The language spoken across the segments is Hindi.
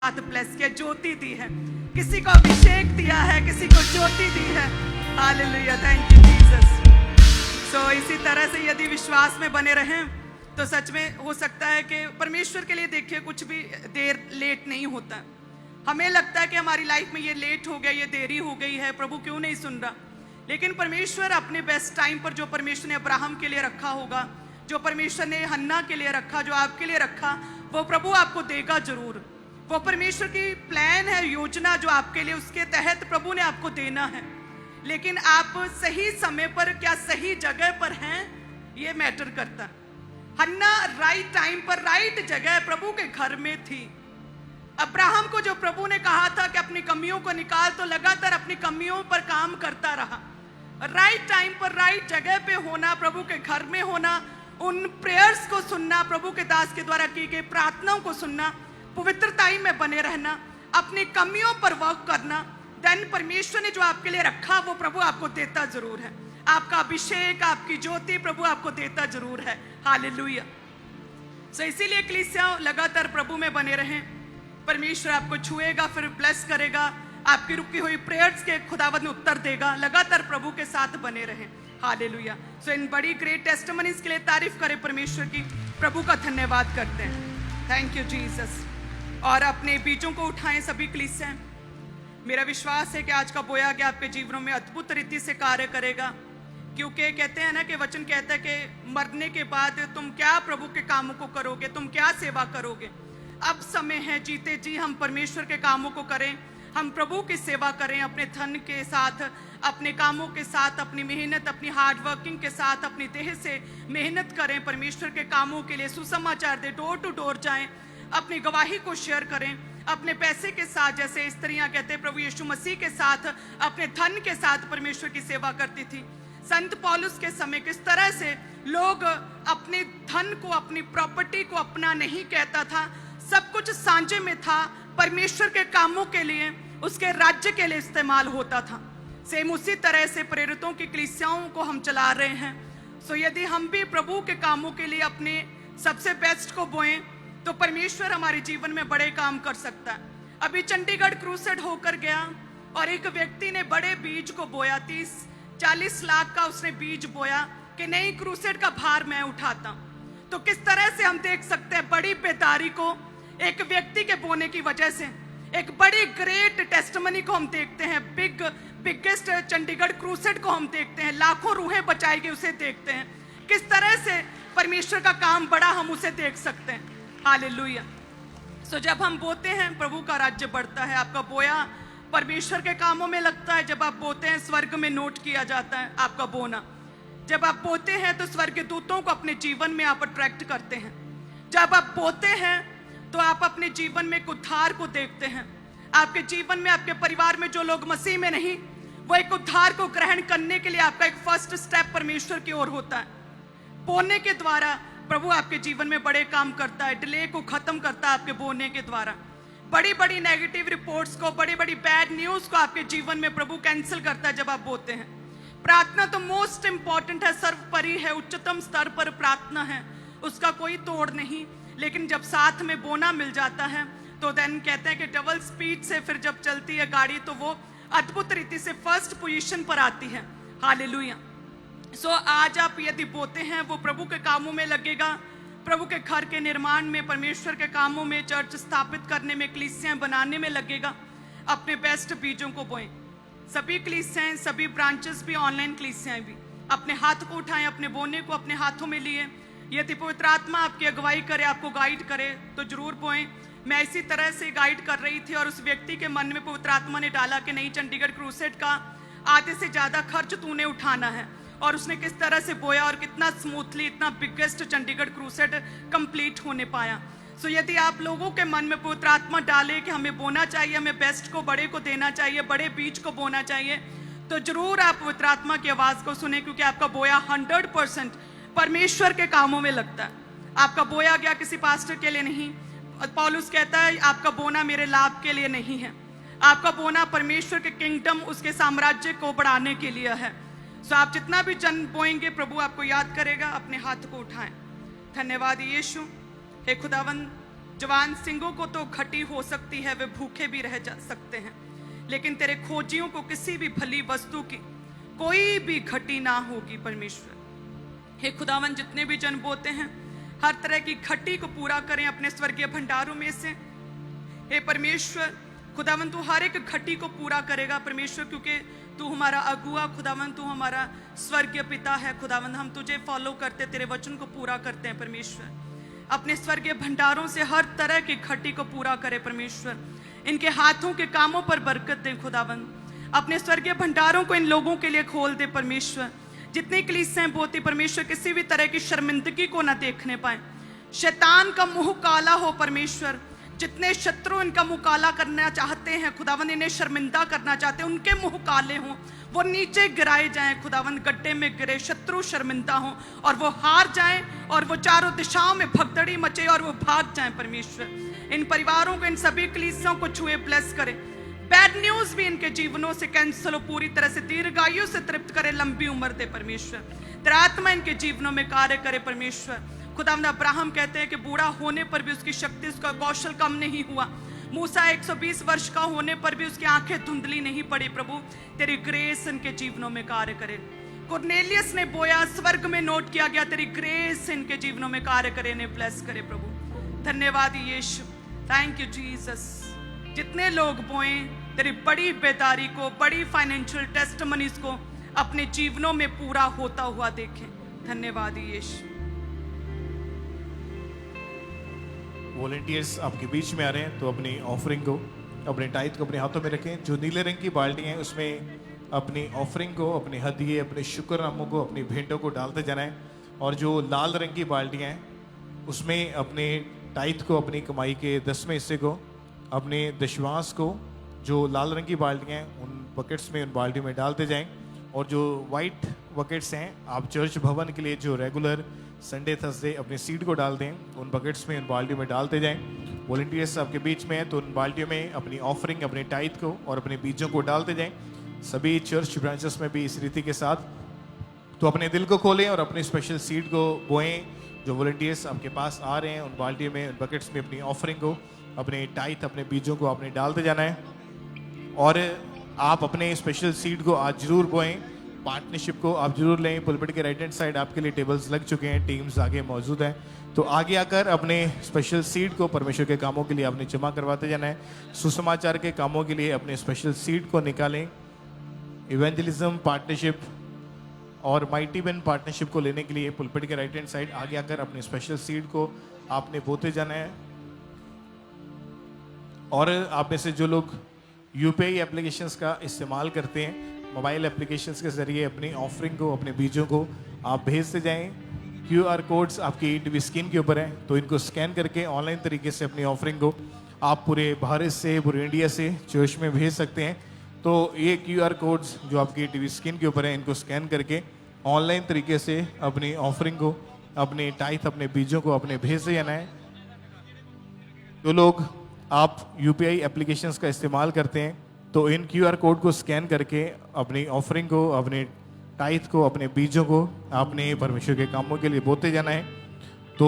हाथ ब्लेस किया, ज्योति दी है, किसी को अभिषेक दिया है, किसी को ज्योति दी है। Hallelujah, thank you Jesus. So इसी तरह से यदि विश्वास में बने रहें तो सच में हो सकता है कि परमेश्वर के लिए देखिए कुछ भी देर लेट नहीं होता। हमें लगता है कि हमारी लाइफ में ये लेट हो गया, ये देरी हो गई है, प्रभु क्यों नहीं सुन रहा। लेकिन परमेश्वर अपने बेस्ट टाइम पर जो परमेश्वर ने अब्राहम के लिए रखा होगा, जो परमेश्वर ने हन्ना के लिए रखा, जो आपके लिए रखा, वो प्रभु आपको देगा जरूर। वो परमेश्वर की प्लान है, योजना जो आपके लिए, उसके तहत प्रभु ने आपको देना है। लेकिन आप सही समय पर क्या सही जगह पर हैं, ये मैटर करता। हन्ना राइट टाइम पर राइट जगह प्रभु के घर में थी। अब्राहम को जो प्रभु ने कहा था कि अपनी कमियों को निकाल, तो लगातार अपनी कमियों पर काम करता रहा। राइट टाइम पर राइट जगह पे होना, प्रभु के घर में होना, उन प्रेयर्स को सुनना, प्रभु के दास के द्वारा की गई प्रार्थनाओं को सुनना, पवित्रताई में बने रहना, अपनी कमियों पर वर्क करना, देन परमेश्वर ने जो आपके लिए रखा वो प्रभु आपको देता जरूर है। आपका अभिषेक, आपकी ज्योति प्रभु आपको देता जरूर है। हालेलुया। सो इसीलिए कलीसिया लगातार प्रभु में बने रहें। परमेश्वर आपको छुएगा, फिर ब्लेस करेगा, आपकी रुकी हुई प्रेयर्स के खुदावंद ने उत्तर देगा। लगातार प्रभु के साथ बने रहें। हालेलुया। सो इन बड़ी ग्रेट टेस्टिमनीज के लिए तारीफ करें परमेश्वर की, प्रभु का धन्यवाद करते हैं। Thank you Jesus. और अपने बीजों को उठाएं सभी कलीसिया। मेरा विश्वास है कि आज का बोया गया आपके जीवनों में अद्भुत रीति से कार्य करेगा, क्योंकि कहते हैं ना कि वचन कहता है कि मरने के बाद तुम क्या प्रभु के कामों को करोगे, तुम क्या सेवा करोगे। अब समय है, जीते जी हम परमेश्वर के कामों को करें, हम प्रभु की सेवा करें, अपने धन के साथ, अपने कामों के साथ, अपनी मेहनत, अपनी हार्ड वर्किंग के साथ, अपनी देह से मेहनत करें परमेश्वर के कामों के लिए। सुसमाचार दे, डोर टू डोर जाएं, अपनी गवाही को शेयर करें, अपने पैसे के साथ, जैसे स्त्रियां कहते हैं प्रभु यीशु मसीह के साथ, अपने धन के साथ परमेश्वर की सेवा करती थी। संत पौलुस के समय किस तरह से लोग अपने धन को, अपनी प्रॉपर्टी को अपना नहीं कहता था, सब कुछ सांझे में था, परमेश्वर के कामों के लिए, उसके राज्य के लिए इस्तेमाल होता था। सेम उसी तरह से प्रेरितों की कलीसियाओं को हम चला रहे हैं। सो यदि हम भी प्रभु के कामों के लिए अपने सबसे बेस्ट को बोएं तो परमेश्वर हमारे जीवन में बड़े काम कर सकता है। अभी चंडीगढ़ क्रूसेड होकर गया और एक व्यक्ति ने बड़े बीज को बोया, 30-40 लाख का उसने बीज बोया कि नहीं, क्रूसेड का भार मैं उठाता। तो किस तरह से हम देख सकते हैं बड़ी बेदारी को एक व्यक्ति के बोने की वजह से, एक बड़ी ग्रेट टेस्टिमनी को हम देखते हैं, बिगेस्ट चंडीगढ़ क्रूसेड को हम देखते हैं, लाखों रूहें बचाई गई उसे देखते हैं। किस तरह से परमेश्वर का काम बड़ा हम उसे देख सकते हैं। हालेलुया। सो जब हम बोते हैं प्रभु का राज्य बढ़ता है। आपका बोया परमेश्वर के कामों में लगता है। जब आप बोते हैं स्वर्ग में नोट किया जाता है आपका बोना। जब आप बोते हैं तो स्वर्ग के दूतों को अपने जीवन में आप अट्रैक्ट करते हैं। जब आप बोते हैं तो आप अपने जीवन में एक उद्धार को देखते हैं। आपके जीवन में, आपके परिवार में जो लोग मसीह में नहीं, वो एक उद्धार को ग्रहण करने के लिए आपका एक फर्स्ट स्टेप परमेश्वर की ओर होता है। बोने के द्वारा प्रभु आपके जीवन में बड़े काम करता है, डिले को खत्म करता है आपके बोने के द्वारा। बड़ी बड़ी नेगेटिव रिपोर्ट्स को, बड़ी बड़ी बैड न्यूज को आपके जीवन में प्रभु कैंसिल करता है जब आप बोते हैं। प्रार्थना तो मोस्ट इंपॉर्टेंट है, सर्वोपरि है, उच्चतम स्तर पर प्रार्थना है, उसका कोई तोड़ नहीं। लेकिन जब साथ में बोना मिल जाता है तो देन कहते हैं कि डबल स्पीड से फिर जब चलती है गाड़ी तो वो अद्भुत रीति से फर्स्ट पोजीशन पर आती है। हालेलुया। सो आज आप यदि बोते हैं वो प्रभु के कामों में लगेगा, प्रभु के घर के निर्माण में, परमेश्वर के कामों में, चर्च स्थापित करने में, कलीसियां बनाने में लगेगा। अपने बेस्ट बीजों को बोएं। सभी कलीसियां, सभी ब्रांचेस भी, ऑनलाइन कलीसियां भी, अपने हाथ को उठाएं, अपने बोने को अपने हाथों में लिए। यदि पवित्र आत्मा आपकी अगुवाई करे, आपको गाइड करे तो जरूर बोएं। मैं इसी तरह से गाइड कर रही थी और उस व्यक्ति के मन में पवित्र आत्मा ने डाला कि नहीं, चंडीगढ़ क्रूसेड का आधे से ज्यादा खर्च तूने उठाना है। और उसने किस तरह से बोया और कितना स्मूथली इतना बिगेस्ट चंडीगढ़ क्रूसेड कंप्लीट होने पाया। सो यदि आप लोगों के मन में पवित्र आत्मा डाले कि हमें बोना चाहिए, हमें बेस्ट को, बड़े को देना चाहिए, बड़े बीज को बोना चाहिए, तो जरूर आप पवित्र आत्मा की आवाज को सुने, क्योंकि आपका बोया 100% परमेश्वर के कामों में लगता है। आपका बोया गया किसी पास्टर के लिए नहीं। पौलुस कहता है आपका बोना मेरे लाभ के लिए नहीं है, आपका बोना परमेश्वर के किंगडम, उसके साम्राज्य को बढ़ाने के लिए है। सो आप जितना भी जन बोएंगे प्रभु आपको याद करेगा। अपने हाथ को उठाएं। धन्यवाद यीशु। हे खुदावंद, जवान सिंहों को तो घटी हो सकती है, वे भूखे भी रह जा सकते हैं, लेकिन तेरे खोजियों को किसी भी भली वस्तु की कोई भी घटी ना होगी परमेश्वर। हे खुदावन, जितने भी जन बोते हैं हर तरह की घटी को पूरा करें अपने स्वर्गीय भंडारों में से। हे परमेश्वर खुदावन, तू हर एक घटी को पूरा करेगा परमेश्वर, क्योंकि तू हमारा अगुआ खुदावन, तू हमारा स्वर्गीय पिता है खुदावन। हम तुझे फॉलो करते, तेरे वचन को पूरा करते हैं परमेश्वर। अपने स्वर्गीय भंडारों से हर तरह की घटी को पूरा करे परमेश्वर। इनके हाथों के कामों पर बरकत दें खुदावन। अपने स्वर्गीय भंडारों को इन लोगों के लिए खोल दे परमेश्वर। जितनी कलीसियां बोती परमेश्वर, किसी भी तरह की शर्मिंदगी को ना देखने पाए। शैतान का मुंह काला हो परमेश्वर। जितने शत्रु इनका मुंह काला करना चाहते हैं खुदावन, इन्हें शर्मिंदा करना चाहते हैं, उनके मुंह काले हों, वो नीचे गिराए जाएं खुदावन, गड्ढे में गिरे, शत्रु शर्मिंदा हों और वो हार जाएं और वो चारों दिशाओं में भगदड़ी मचे और वो भाग जाएं परमेश्वर। इन परिवारों को, इन सभी कलीसियों को छुए, ब्लेस करें। बैड न्यूज भी इनके जीवनों से कैंसिल हो, पूरी तरह से दीर्घायु से तृप्त करे, लंबी उम्र दे परमेश्वर। तेरा आत्मा इनके जीवनों में कार्य करे परमेश्वर। खुदावंद, अब्राहम कहते हैं कि बूढ़ा होने पर भी उसकी शक्ति, उसका कौशल कम नहीं हुआ। मूसा 120 वर्ष का होने पर भी उसकी आंखें धुंधली नहीं पड़ी। प्रभु तेरी ग्रेस इनके जीवनों में कार्य करे। कुरनेलियस ने बोया, स्वर्ग में नोट किया गया, तेरी ग्रेस इनके जीवनों में कार्य करे, इन्हें ब्लेस करे प्रभु। धन्यवाद यीशु, थैंक यू जीसस। जितने लोग बोए तेरी बड़ी बेदारी को, बड़ी फाइनेंशियल टेस्टमनीज को अपने जीवनों में पूरा होता हुआ देखें। धन्यवाद यीशु। वॉलंटियर्स आपके बीच में आ रहे हैं, तो अपनी ऑफरिंग को, अपने टाइट को अपने हाथों में रखें। जो नीले रंग की बाल्टी है उसमें अपनी ऑफरिंग को, अपने हदिये, अपने शुक्रनामों को, अपनी भेंटों को डालते जाना है। और जो लाल रंग की बाल्टियाँ हैं उसमें अपने टाइट को, अपनी कमाई के 10वें हिस्से को, अपने दशवांश को, जो लाल रंग की बाल्टियाँ हैं उन बकेट्स में, उन बाल्टियों में डालते जाएं। और जो वाइट बकेट्स हैं, आप चर्च भवन के लिए जो रेगुलर संडे थर्सडे अपने सीड को डाल दें, उन बकेट्स में, उन बाल्टियों में डालते जाएं। वॉलंटियर्स आपके बीच में हैं, तो उन बाल्टियों में अपनी ऑफरिंग, अपने टाइट को और अपने बीजों को डालते जाएं। सभी चर्च ब्रांचेस में भी इस रीति के साथ। तो अपने दिल को खोलें और अपने स्पेशल सीड को बोएं। जो वॉलंटियर्स आपके पास आ रहे हैं, उन बाल्टियों में, उन बकेट्स में अपनी ऑफरिंग को, अपने टाइट, अपने बीजों को आपने डालते जाना है। और आप अपने स्पेशल सीड को आज जरूर बोएं। पार्टनरशिप को आप जरूर लें। पुलपिट के राइट हैंड साइड आपके लिए टेबल्स लग चुके हैं, टीम्स आगे मौजूद हैं। तो आगे आकर अपने स्पेशल सीड को परमेश्वर के कामों के लिए आपने जमा करवाते जाना है। सुसमाचार के कामों के लिए अपने स्पेशल सीड को निकालें। इवेंजलिज्म पार्टनरशिप और माइटी बेन पार्टनरशिप को लेने के लिए पुलपिट के राइट हैंड साइड आगे आकर अपने स्पेशल सीड को आपने बोते जाना है। और आप में से जो लोग यूपीआई एप्लीकेशंस का इस्तेमाल करते हैं, मोबाइल एप्लीकेशंस के ज़रिए अपनी ऑफरिंग को, अपने बीजों को आप भेजते जाएं। क्यूआर कोड्स आपकी टीवी स्क्रीन के ऊपर हैं, तो इनको स्कैन करके ऑनलाइन तरीके से अपनी ऑफरिंग को आप पूरे भारत से, पूरे इंडिया से चर्च में भेज सकते हैं। तो ये क्यूआर कोड्स जो आपकी टीवी स्क्रीन के ऊपर हैं, इनको स्कैन करके ऑनलाइन तरीके से अपनी ऑफरिंग को, अपने टाइथ, अपने बीजों को अपने भेजते जाना है। जो लोग आप यूपीआई एप्लीकेशंस का इस्तेमाल करते हैं, तो इन क्यूआर कोड को स्कैन करके अपनी ऑफरिंग को, अपने टाइथ को, अपने बीजों को आपने परमेश्वर के कामों के लिए बोते जाना है। तो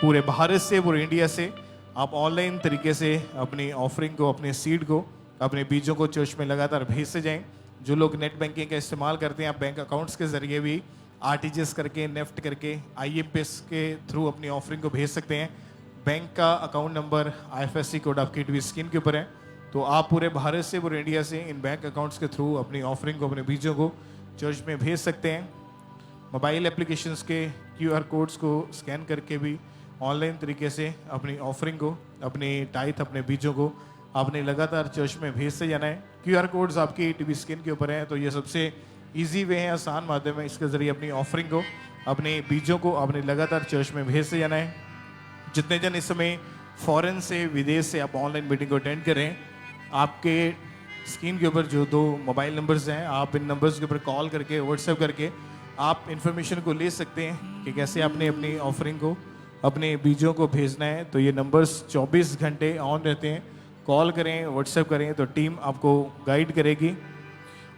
पूरे भारत से, पूरे इंडिया से आप ऑनलाइन तरीके से अपनी ऑफरिंग को, अपने सीड को, अपने बीजों को चर्च में लगातार भेजते जाएं। जो लोग नेट बैंकिंग का इस्तेमाल करते हैं, आप बैंक अकाउंट्स के ज़रिए भी आरटीजीएस करके, नेफ्ट करके, आईएमपीएस के थ्रू अपनी ऑफरिंग को भेज सकते हैं। बैंक का अकाउंट नंबर, आईएफएससी कोड आपकी टीवी स्क्रीन के ऊपर है। तो आप पूरे भारत से, पूरे इंडिया से इन बैंक अकाउंट्स के थ्रू अपनी ऑफरिंग को, अपने बीजों को चर्च में भेज सकते हैं। मोबाइल एप्लीकेशंस के क्यूआर कोड्स को स्कैन करके भी ऑनलाइन तरीके से अपनी ऑफरिंग को, अपने टाइथ, अपने बीजों को आपने लगातार चर्च में भेजते जाना है। क्यूआर कोड्स आपकी टीवी स्क्रीन के ऊपर हैं, तो ये सबसे ईजी वे है, आसान माध्यम है। इसके ज़रिए अपनी ऑफरिंग को, अपने बीजों को आपने लगातार चर्च में भेजते जाना है। जितने जन इस समय फॉरेन से, विदेश से आप ऑनलाइन मीटिंग को अटेंड कर रहे हैं, आपके स्क्रीन के ऊपर जो 2 मोबाइल नंबर्स हैं, आप इन नंबर्स के ऊपर कॉल करके, व्हाट्सएप करके आप इन्फॉर्मेशन को ले सकते हैं कि कैसे आपने अपनी ऑफरिंग को, अपने बीजों को भेजना है। तो ये नंबर्स 24 घंटे ऑन रहते हैं। कॉल करें, व्हाट्सएप करें, तो टीम आपको गाइड करेगी।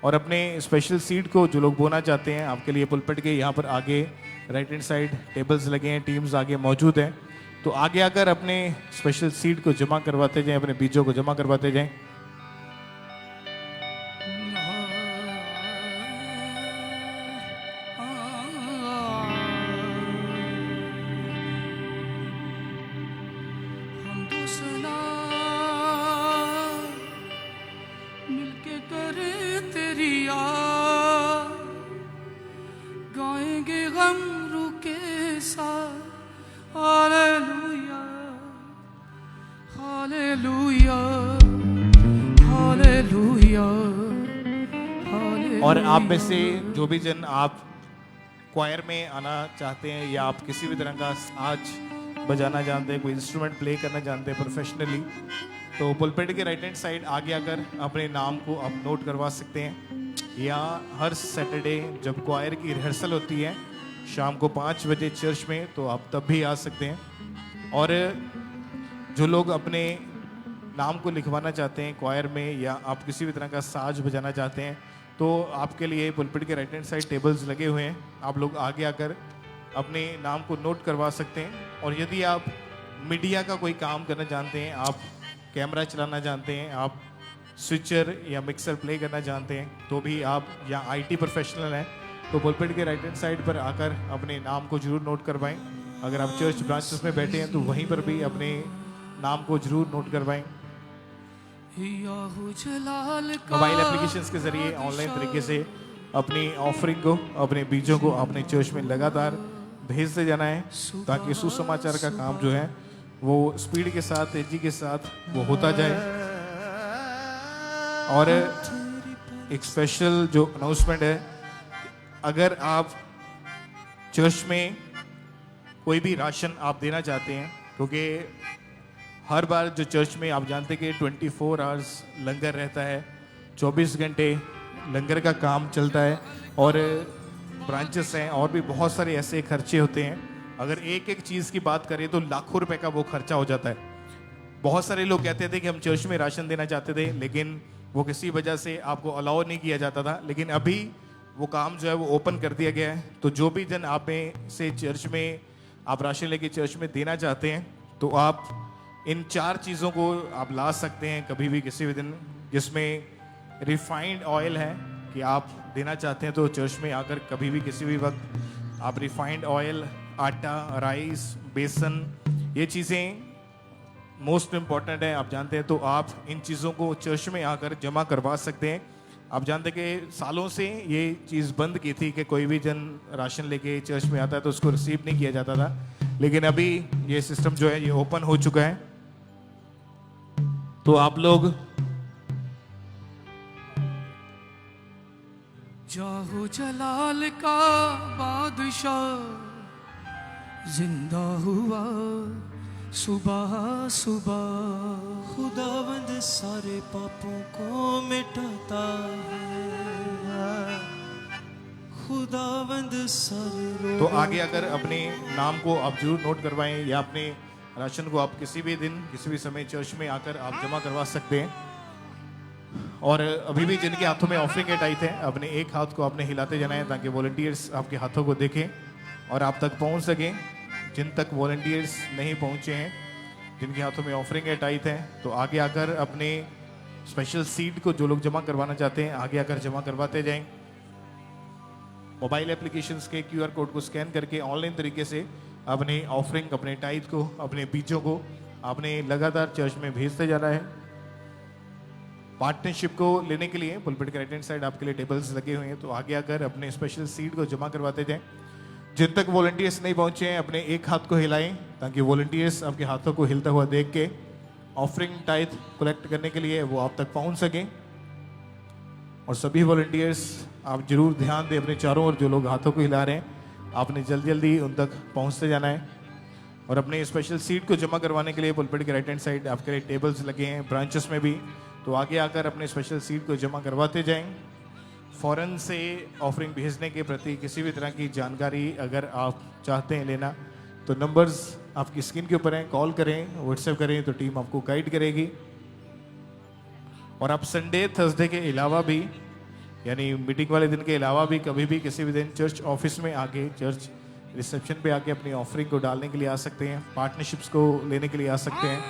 और अपने स्पेशल सीड को जो लोग बोना चाहते हैं, आपके लिए पुलपिट के यहाँ पर आगे राइट हैंड साइड टेबल्स लगे हैं, टीम्स आगे मौजूद हैं। तो आगे आकर अपने स्पेशल सीड को जमा करवाते जाएं, अपने बीजों को जमा करवाते जाएं। हम दोस्तना मिलके करें तेरी याद, गाएंगे गम रुके साथ। Hallelujah hallelujah hallelujah hallelujah. और आप में से जो भी जन आप क्वायर में आना चाहते हैं या आप किसी भी तरह का साज बजाना जानते हैं, कोई इंस्ट्रूमेंट प्ले करना जानते हैं प्रोफेशनली, तो पुलपिट के राइट हैंड साइड आगे आकर अपने नाम को आप नोट करवा सकते हैं। या हर सैटरडे जब क्वायर की रिहर्सल होती है शाम को 5 बजे चर्च में, तो आप तब भी आ सकते हैं। और जो लोग अपने नाम को लिखवाना चाहते हैं क्वायर में या आप किसी भी तरह का साज बजाना चाहते हैं, तो आपके लिए पुलपिट के राइट हैंड साइड टेबल्स लगे हुए हैं। आप लोग आगे आकर अपने नाम को नोट करवा सकते हैं। और यदि आप मीडिया का कोई काम करना जानते हैं, आप कैमरा चलाना जानते हैं, आप स्विचर या मिक्सर प्ले करना जानते हैं, तो भी आप या आईटी प्रोफेशनल हैं, तो पुलपिट के राइट हैंड साइड पर आकर अपने नाम को जरूर नोट करवाएं। अगर आप चर्च ब्रांचेस में बैठे हैं तो वहीं पर भी अपने नाम को जरूर नोट करवाएं। मोबाइल एप्लीकेशंस के जरिए ऑनलाइन तरीके से अपनी ऑफरिंग को, अपने बीजों को अपने चर्च में लगातार भेजते जाना है, ताकि सुसमाचार का काम जो है वो स्पीड के साथ, तेजी के साथ वो होता जाए। और एक स्पेशल जो अनाउंसमेंट है, अगर आप चर्च में कोई भी राशन आप देना चाहते हैं, क्योंकि हर बार जो चर्च में आप जानते हैं कि 24 आवर्स लंगर रहता है, 24 घंटे लंगर का काम चलता है, और ब्रांचेस हैं और भी बहुत सारे ऐसे खर्चे होते हैं। अगर एक एक चीज़ की बात करें तो लाखों रुपए का वो खर्चा हो जाता है। बहुत सारे लोग कहते थे कि हम चर्च में राशन देना चाहते थे, लेकिन वो किसी वजह से आपको अलाउ नहीं किया जाता था। लेकिन अभी वो काम जो है वो ओपन कर दिया गया है। तो जो भी जन आप में से चर्च में आप राशन लेके चर्च में देना चाहते हैं, तो आप इन 4 चीज़ों को आप ला सकते हैं कभी भी किसी भी दिन, जिसमें रिफाइंड ऑयल है कि आप देना चाहते हैं तो चर्च में आकर कभी भी किसी भी वक्त आप रिफाइंड ऑयल, आटा, राइस, बेसन, ये चीज़ें मोस्ट इम्पॉर्टेंट है, आप जानते हैं। तो आप इन चीज़ों को चर्च में आकर जमा करवा सकते हैं। आप जानते हैं कि सालों से ये चीज़ बंद की थी कि कोई भी जन राशन लेके चर्च में आता है तो उसको रिसीव नहीं किया जाता था, लेकिन अभी ये सिस्टम जो है ये ओपन हो चुका है। तो आप लोग जाहो जलाल का बादशाह जिंदा हुआ सुबह सुबह, खुदावंद सारे पापों को मिटाता है, खुदावंद सारे। तो आगे अगर अपने नाम को आप जरूर नोट करवाएं या अपने राशन को आप किसी भी दिन किसी भी समय चर्च में आकर आप जमा करवा सकते हैं। और अभी भी जिनके हाथों में ऑफरिंग के टाइट है, अपने एक हाथ को आपने हिलाते जाना है ताकि वॉलंटियर्स आपके हाथों को देखें और आप तक पहुंच सकें। जिन तक वॉलंटियर्स नहीं पहुंचे हैं, जिनके हाथों में ऑफरिंग के टाइट है, तो आगे आकर अपने स्पेशल सीट को जो लोग जमा करवाना चाहते हैं आगे आकर जमा करवाते जाएं। मोबाइल एप्लीकेशंस के QR कोड को स्कैन करके ऑनलाइन तरीके से अपने ऑफरिंग, अपने टाइट को, अपने बीजों को आपने लगातार चर्च में भेजते जाना है। पार्टनरशिप को लेने के लिए पुलपिट के राइट हैंड साइड आपके लिए टेबल्स लगे हुए हैं, तो आगे आकर अपने स्पेशल सीट को जमा करवाते जाएं। जिन तक वॉलंटियर्स नहीं पहुंचे हैं, अपने एक हाथ को हिलाएं ताकि वॉलंटियर्स आपके हाथों को हिलता हुआ देख के ऑफरिंग टाइट कलेक्ट करने के लिए वो आप तक पहुंच सकें। और सभी वॉलंटियर्स आप जरूर ध्यान दें, अपने चारों ओर जो लोग हाथों को हिला रहे हैं आपने जल्दी जल्दी उन तक पहुंचते जाना है। और अपने स्पेशल सीट को जमा करवाने के लिए पुलपिट के राइट हैंड साइड आपके लिए टेबल्स लगे हैं, ब्रांचेस में भी, तो आगे आकर अपने स्पेशल सीट को जमा करवाते जाएं। फॉरेन से ऑफरिंग भेजने के प्रति किसी भी तरह की जानकारी अगर आप चाहते हैं लेना, तो नंबर्स आपकी स्क्रीन के ऊपर हैं, कॉल करें, व्हाट्सएप करें, तो टीम आपको गाइड करेगी। और आप संडे, थर्सडे के अलावा भी, यानी मीटिंग वाले दिन के अलावा भी, कभी भी किसी भी दिन चर्च ऑफिस में आके, चर्च रिसेप्शन पे आके अपनी ऑफरिंग को डालने के लिए आ सकते हैं, पार्टनरशिप्स को लेने के लिए आ सकते हैं।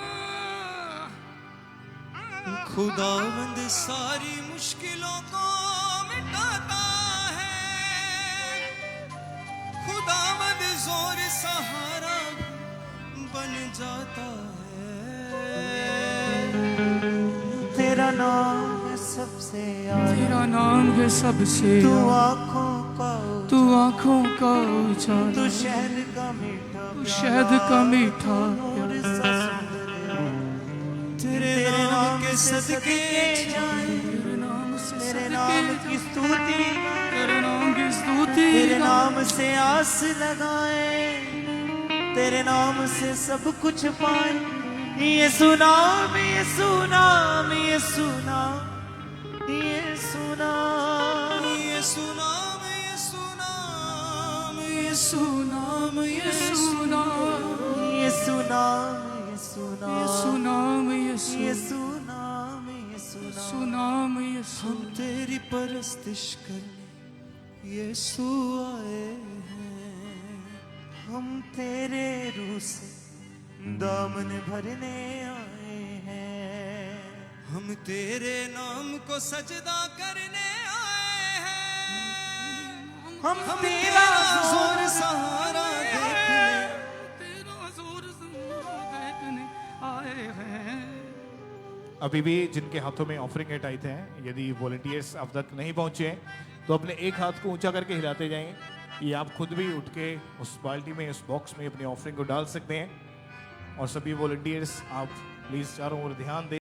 खुदावंद सारी मुश्किलों को मिटाता है, खुदावंद जोर सहारा बन जाता है। तेरा नाम है सबसे आला, तेरा नाम है सबसे, तू आँखों का तू आँखों का उजाला, तू शहद का मीठा, तू शहद का मीठा, नूर सा सुंदर। तेरे नाम के सदके जाए, तेरे नाम से तेरे सदके नाम की स्तुति, तेरे नाम की स्तुति, तेरे नाम से आस लगाए, तेरे नाम से सब कुछ पाए। यीशु नाम, यीशु नाम, यीशु नाम, यीशु नाम, यीशु नाम, यीशु नाम, यीशु नाम, यीशु नाम, यीशु नाम, यीशु यीशु नाम, नाम, यीशु यीशु नाम, यीशु यीशु नाम। नाम, यीशु। हम तेरी परस्तिश करने यीशु आए हैं, हम तेरे रूह से दामन भरने आए हैं, हम तेरे नाम को सजदा करने आए हैं, हम तेरा जोर सहारा देखने, तेरा जोर देखने आए हैं। अभी भी जिनके हाथों में ऑफरिंग के टाइट हैं, यदि वॉलंटियर्स अब तक नहीं पहुंचे हैं तो अपने एक हाथ को ऊंचा करके हिलाते जाएं। ये आप खुद भी उठ के उस बाल्टी में, उस बॉक्स में अपनी ऑफरिंग को डाल सकते हैं। और सभी वॉलंटियर्स, आप प्लीज चारों ओर ध्यान दें।